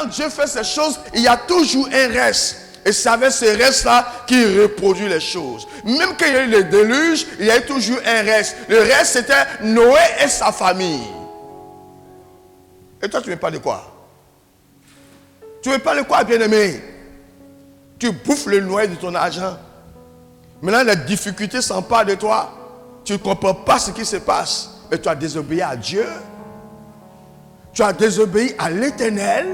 quand Dieu fait ces choses, il y a toujours un reste. Et c'est avec ce reste-là qu'il reproduit les choses. Même quand il y a eu le déluge, il y a eu toujours un reste. Le reste, c'était Noé et sa famille. Et toi, tu veux parler de quoi? Tu veux parler de quoi, bien-aimé? Tu bouffes le noyau de ton argent. Maintenant, les difficultés s'emparent de toi. Tu ne comprends pas ce qui se passe. Et tu as désobéi à Dieu. Tu as désobéi à l'Éternel.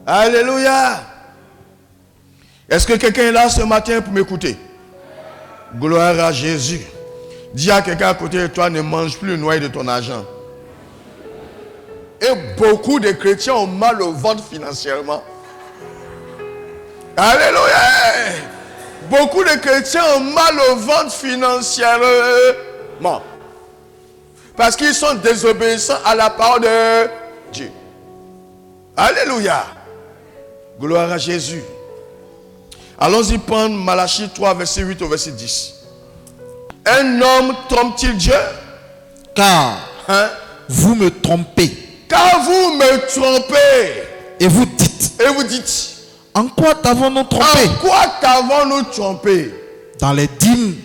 Alléluia. Est-ce que quelqu'un est là ce matin pour m'écouter? Gloire à Jésus. Dis à quelqu'un à côté de toi, ne mange plus le noyau de ton argent. Et beaucoup de chrétiens ont mal au ventre financièrement. Alléluia. Beaucoup de chrétiens ont mal au ventre financièrement. Parce qu'ils sont désobéissants à la parole de Dieu. Alléluia. Gloire à Jésus. Allons-y prendre Malachie 3, verset 8 au verset 10. Un homme trompe-t-il Dieu? Car vous me trompez. Car vous me trompez. Et vous dites. En quoi t'avons-nous trompé? En quoi t'avons-nous trompé? Dans les dîmes.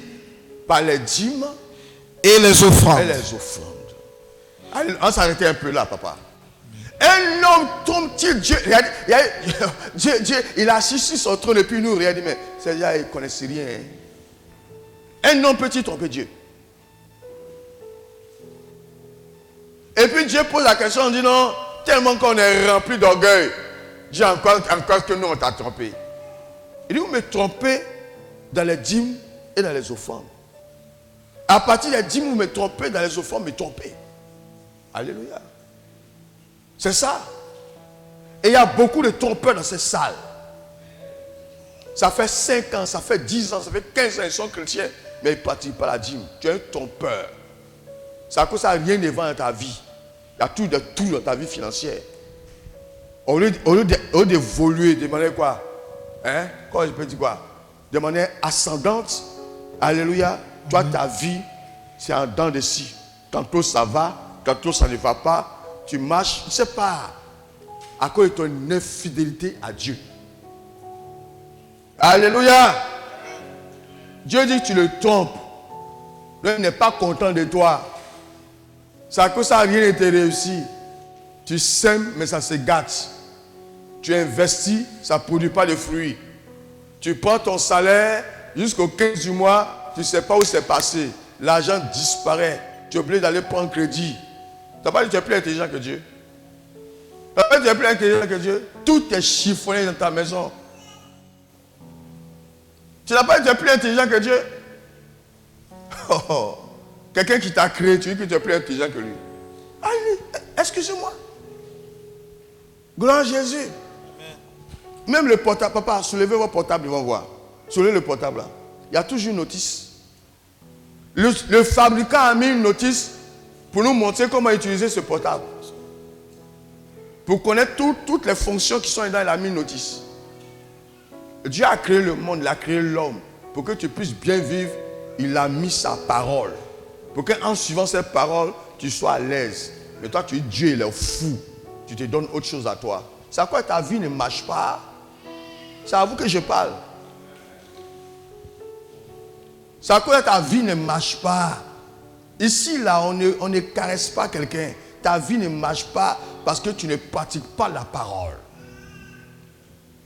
Par les dîmes. Et les offrandes. Allez, on s'arrêtait un peu là, papa. Un homme trompe-t-il Dieu? Dieu, il a assis sur son trône et puis nous, regardez, mais c'est-à-dire, il ne connaissait rien. Un homme peut-il tromper Dieu? Et puis Dieu pose la question, on dit non, tellement qu'on est rempli d'orgueil. Dieu, encore que nous, on t'a trompé. Il dit, vous me trompez dans les dîmes et dans les offrandes. À partir des dîmes, vous me trompez, dans les offrandes, vous me trompez. Alléluia. C'est ça. Et il y a beaucoup de trompeurs dans ces salles. Ça fait 5 ans, ça fait 10 ans, ça fait 15 ans, ils sont chrétiens, mais ils ne pratiquent pas la dîme. Tu es un trompeur. C'est à cause ça, rien ne va dans ta vie. Il y a tout de tout dans ta vie financière. Au lieu d'évoluer de manière quoi? Comment je peux dire quoi? De manière ascendante. Alléluia. Toi, ta vie, c'est en dents de scie. Tantôt ça va, tantôt ça ne va pas. Tu marches, je ne sais pas. À cause de ton infidélité à Dieu. Alléluia. Dieu dit que tu le trompes. Lui n'est pas content de toi. C'est à cause ça, rien ne te réussit. Tu sèmes, mais ça se gâte. Tu investis, ça ne produit pas de fruits. Tu prends ton salaire jusqu'au 15 du mois, tu ne sais pas où c'est passé. L'argent disparaît. Tu es obligé d'aller prendre crédit. Tu n'as pas dit que tu es plus intelligent que Dieu. Tu n'as pas dit que tu es plus intelligent que Dieu. Tout est chiffonné dans ta maison. Tu n'as pas dit que tu es plus intelligent que Dieu. Quelqu'un qui t'a créé, tu dis que tu es plus intelligent que lui. Allez, excusez-moi. Gloire à Jésus. Amen. Même le portable, papa, soulevez votre portable, ils vont voir. Soulevez le portable là. Il y a toujours une notice. Le fabricant a mis une notice pour nous montrer comment utiliser ce portable. Pour connaître toutes les fonctions qui sont dedans, il a mis une notice. Dieu a créé le monde, il a créé l'homme. Pour que tu puisses bien vivre, il a mis sa parole. Pour qu'en suivant cette parole, tu sois à l'aise. Mais toi, tu dis Dieu, il est fou. Tu te donnes autre chose à toi. C'est à quoi ta vie ne marche pas. C'est à vous que je parle. C'est à quoi ta vie ne marche pas. Ici, là, on ne caresse pas quelqu'un. Ta vie ne marche pas parce que tu ne pratiques pas la parole.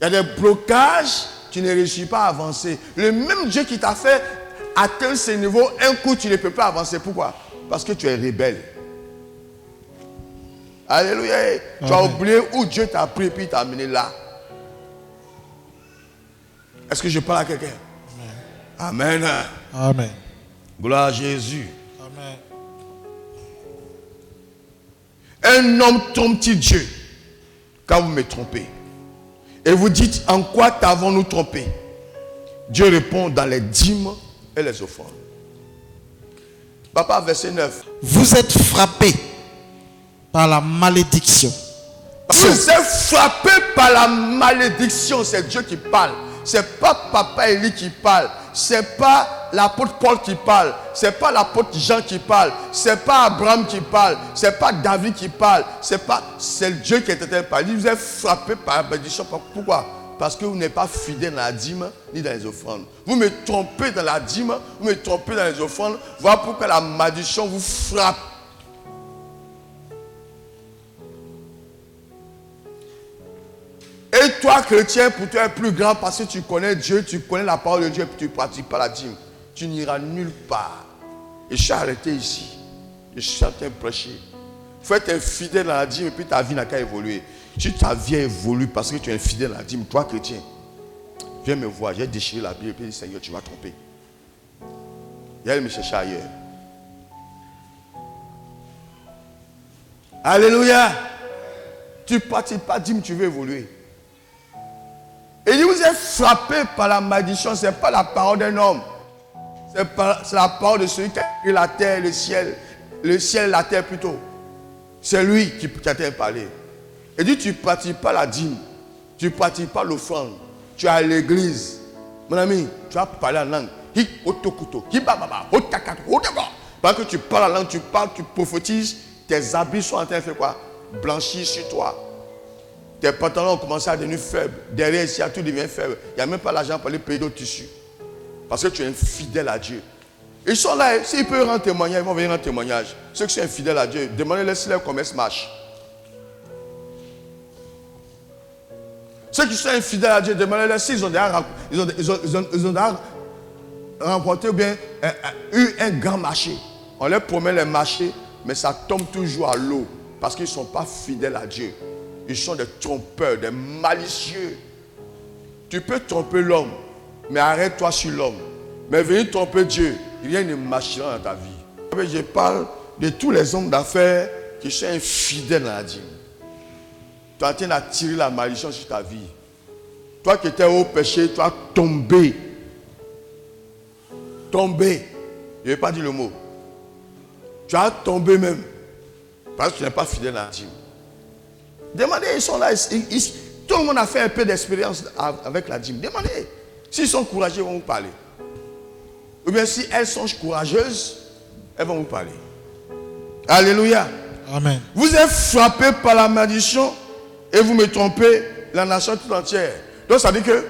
Il y a des blocages, tu ne réussis pas à avancer. Le même Dieu qui t'a fait atteindre ce niveau, un coup, tu ne peux pas avancer. Pourquoi? Parce que tu es rebelle. Alléluia. Amen. Tu as oublié où Dieu t'a pris et puis t'a amené là. Est-ce que je parle à quelqu'un? Amen. Amen. Amen. Gloire à Jésus. Amen. Un homme trompe-t-il Dieu quand vous me trompez? Et vous dites, en quoi t'avons-nous trompé? Dieu répond dans les dîmes et les offrandes. Papa, verset 9. Vous êtes frappés par la malédiction. Vous êtes frappés par la malédiction. C'est Dieu qui parle. C'est pas Papa Élie qui parle. C'est pas l'apôtre Paul qui parle, ce n'est pas l'apôtre Jean qui parle, ce n'est pas Abraham qui parle, ce n'est pas David qui parle, c'est le Dieu qui est en train de parler. Il vous est frappé par la bénédiction. Pourquoi? Parce que vous n'êtes pas fidèle dans la dîme ni dans les offrandes. Vous me trompez dans la dîme, vous me trompez dans les offrandes. Voilà pourquoi la malédiction vous frappe. Et toi, chrétien, pour toi, est plus grand parce que tu connais Dieu, tu connais la parole de Dieu et tu ne pratiques pas la dîme. Tu n'iras nulle part. Et je suis arrêté ici. Je suis en train de prêcher. Il faut être infidèle dans la dîme et puis ta vie n'a qu'à évoluer. Si ta vie a évolué parce que tu es infidèle dans la dîme, toi, chrétien, viens me voir. J'ai déchiré la Bible et puis dit, Seigneur, tu m'as trompé. Et elle me chercher ailleurs. Alléluia. Tu ne pratiques pas la dîme, tu veux évoluer. Et il vous êtes frappé par la malédiction, ce n'est pas la parole d'un homme. C'est la parole de celui qui a créé la terre et le ciel. Le ciel et la terre plutôt. C'est lui qui a parlé. Et dit, tu ne pratiques pas la dîme. Tu ne pratiques pas l'offrande. Tu es à l'église. Mon ami, tu vas parler en langue. Parce que tu parles en langue, tu parles, tu prophétises, tes habits sont en train de faire quoi? Blanchir sur toi. Tes pantalons ont commencé à devenir faibles. Derrière ici, tout devient faible. Il n'y a même pas l'argent pour aller payer d'autres tissus. Parce que tu es infidèle à Dieu. Ils sont là, s'ils peuvent rendre témoignage, ils vont venir rendre témoignage. Ceux qui sont infidèles à Dieu, demandez-leur si leur commerce marche. Ceux qui sont infidèles à Dieu, demandez-leur s'ils ont déjà remporté ou bien eu un grand marché. On leur promet les marchés, mais ça tombe toujours à l'eau. Parce qu'ils ne sont pas fidèles à Dieu. Ils sont des trompeurs, des malicieux. Tu peux tromper l'homme, mais arrête-toi sur l'homme. Mais venir tromper Dieu, il y a une machine dans ta vie. Je parle de tous les hommes d'affaires qui sont infidèles à la dîme. Tu es en train d'attirer la malédiction sur ta vie. Toi qui étais au péché, tu as tombé. Tombé. Je ne vais pas dire le mot. Tu as tombé même. Parce que tu n'es pas fidèle à la dîme. Demandez, ils sont là. Tout le monde a fait un peu d'expérience avec la dîme. Demandez. S'ils sont courageux, ils vont vous parler. Ou bien si elles sont courageuses, elles vont vous parler. Alléluia. Amen. Vous êtes frappé par la malédiction et vous me trompez la nation tout entière. Donc ça veut dire que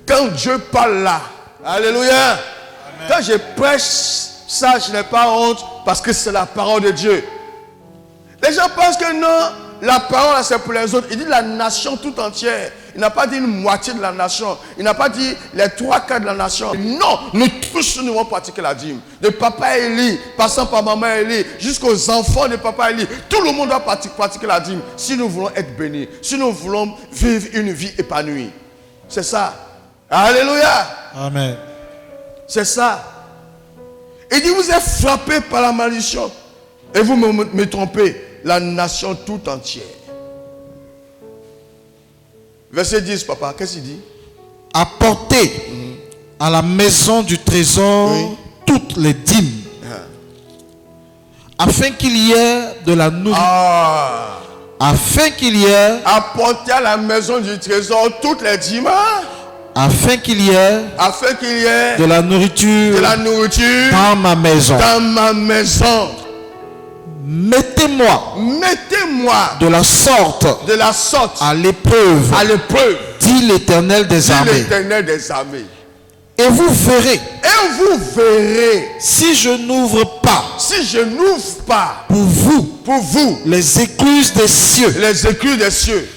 quand Dieu parle là, alléluia. Amen. Quand je prêche ça, je n'ai pas honte parce que c'est la parole de Dieu. Les gens pensent que non, la parole c'est pour les autres. Il dit la nation tout entière. Il n'a pas dit une moitié de la nation. Il n'a pas dit les 3/4 de la nation. Non, nous tous nous devons pratiquer la dîme. De papa Élie, passant par maman Élie, jusqu'aux enfants de papa Élie. Tout le monde doit pratiquer la dîme si nous voulons être bénis. Si nous voulons vivre une vie épanouie. C'est ça. Alléluia. Amen. C'est ça. Il dit vous êtes frappés par la malédiction. Et vous me trompez. La nation tout entière. Verset 10, papa, qu'est-ce qu'il dit? Apportez à la maison du trésor toutes les dîmes, afin qu'il y ait de la nourriture. Afin qu'il y ait. Apportez à la maison du trésor toutes les dîmes. Afin qu'il y ait. Afin qu'il y ait de la nourriture. De la nourriture. Dans ma maison. Dans ma maison. Mettez-moi de la sorte à l'épreuve, dit l'Éternel des armées. Et vous verrez si je n'ouvre pas pour vous les écluses des cieux,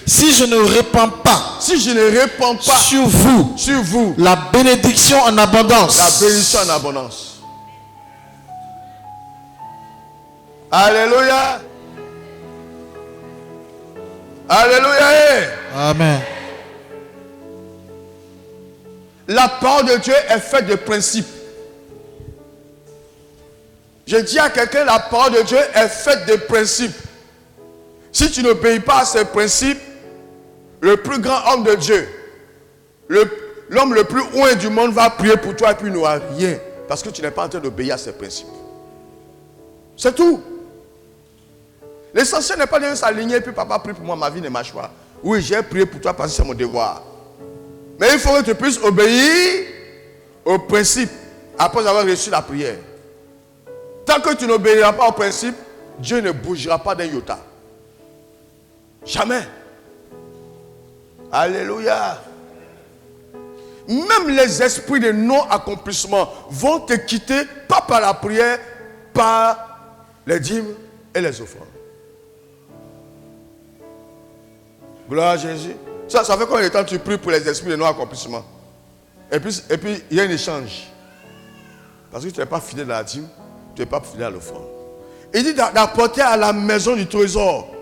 si je ne répands pas sur vous la bénédiction en abondance. Alléluia. Alléluia. Amen. La parole de Dieu est faite de principes. Je dis à quelqu'un, la parole de Dieu est faite de principes. Si tu n'obéis pas à ces principes, le plus grand homme de Dieu, l'homme le plus loin du monde va prier pour toi et puis il n'aura rien. Parce que tu n'es pas en train d'obéir à ces principes. C'est tout. L'essentiel n'est pas de s'aligner et puis papa prie pour moi, ma vie ne marche pas. Oui, j'ai prié pour toi parce que c'est mon devoir. Mais il faut que tu puisses obéir aux principes. après avoir reçu la prière. Tant que tu n'obéiras pas au principe, Dieu ne bougera pas d'un iota. Jamais. Alléluia. Même les esprits de non-accomplissement vont te quitter, pas par la prière, par les dîmes et les offrandes. Gloire à Jésus. Ça fait combien de temps tu pries pour les esprits de non-accomplissement? Et puis, il y a un échange. Parce que tu n'es pas fidèle à la dîme, tu n'es pas fidèle à l'offrande. Il dit d'apporter à la maison du trésor.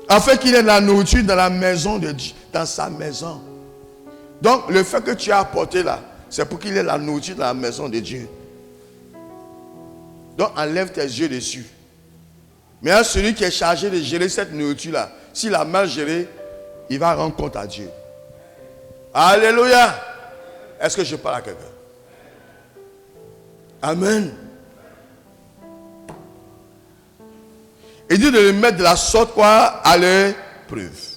Afin qu'il ait de la nourriture dans la maison de Dieu, dans sa maison. Donc, le fait que tu as apporté là, c'est pour qu'il ait de la nourriture dans la maison de Dieu. Donc, enlève tes yeux dessus. Mais celui qui est chargé de gérer cette nourriture-là, s'il a mal géré, il va rendre compte à Dieu. Alléluia. Est-ce que je parle à quelqu'un? Amen. Il dit de le mettre de la sorte quoi à l'épreuve.